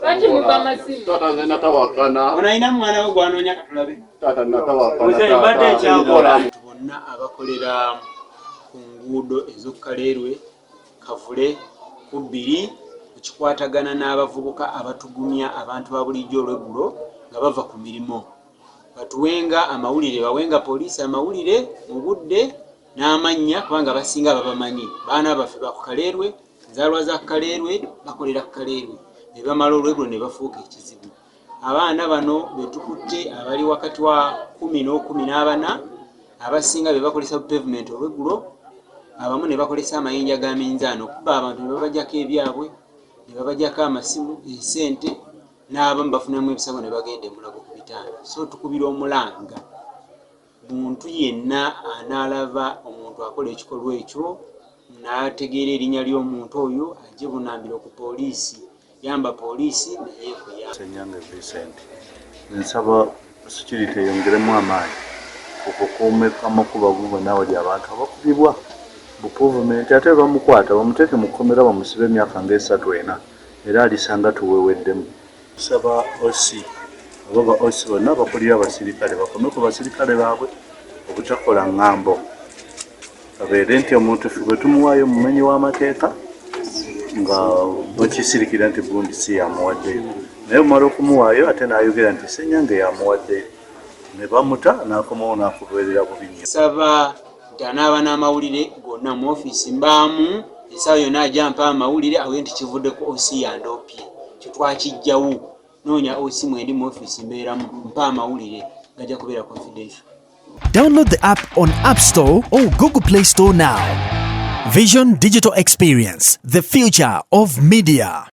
Kati mubamasimu. Tata zena tawakana. Onaina mwana wo gwanonya katulabe. Tata natawakana. Oze mbadde ekyakola. Bonna abakolera ku nguudo ez'Okaleerwe, Kavule, Kubbiri, ekikwatagana n'abavubuka abatugumya abantu ba bulijjo olweggulo nga bava ku mirimu. Batuwenga amawulire, bawenga poliisi amawulire mu budde n'amannya kubanga basinga babamanyi. Baana baffe ba ku Kaleerwe, nzaalwa za Kaleerwe, bakolera ku Kaleerwe. Ne bamala olweggulo ne bafuuka ekizibu. Abaana bano betukutte abali wakati wa 10 n'okumi abasinga be bakolesa pavement olweggulo, abamu ne bakolesa amayinja ga minzaano okuba abantu ne babajjako ebyabwe, ne babajjako amasimu, esente, n'abamu bafunamu ebisago ne bagenda e Mulago ku bitanda. So tukubira omulanga muntu yenna anaalaba omuntu akola ekikolwa ekyo n'ategeera erinnya ly'omuntu oyo ajje bunambiro ku poliisi, yamba poliisi naye kuyamba. Senyange Vincent, nsaba security eyongeremu amaanyi okukuuma amakuba gubona awali abantu abakubibwa bu pavement ate bamukwata bamuteeke mu kkomera bamusibe emyaka nga 3-4 era alisanga tuweweddemu. Nsaba OC oba OC bonna bakulira abasirikale bakome ku basirikale baabwe obutakola ŋŋambo, kabeere nti omuntu ffe bwe tumuwaayo mumenyi w'amateeka nga bakisirikira nti gundi si yamuwaddeyo, naye bumala okumuwaayo ate n'ayogera nti Senyange yamuwaddeyo ne bamuta n'akomawo n'akubeerera bubi nnyo. Saba nti anaaba n'amawulire gonna mu ofiisi mbaamu, essaawa yonna ajja mpa amawulire awe nti kivudde ku OC yandoopye, kyo twakijjawo. Noonya OC mwendi mu ofiisi mbeeramu, mpa amawulire gajja kubeera confidential. Download the app on App Store or Google Play Store now. Vision Digital Experience, the future of media.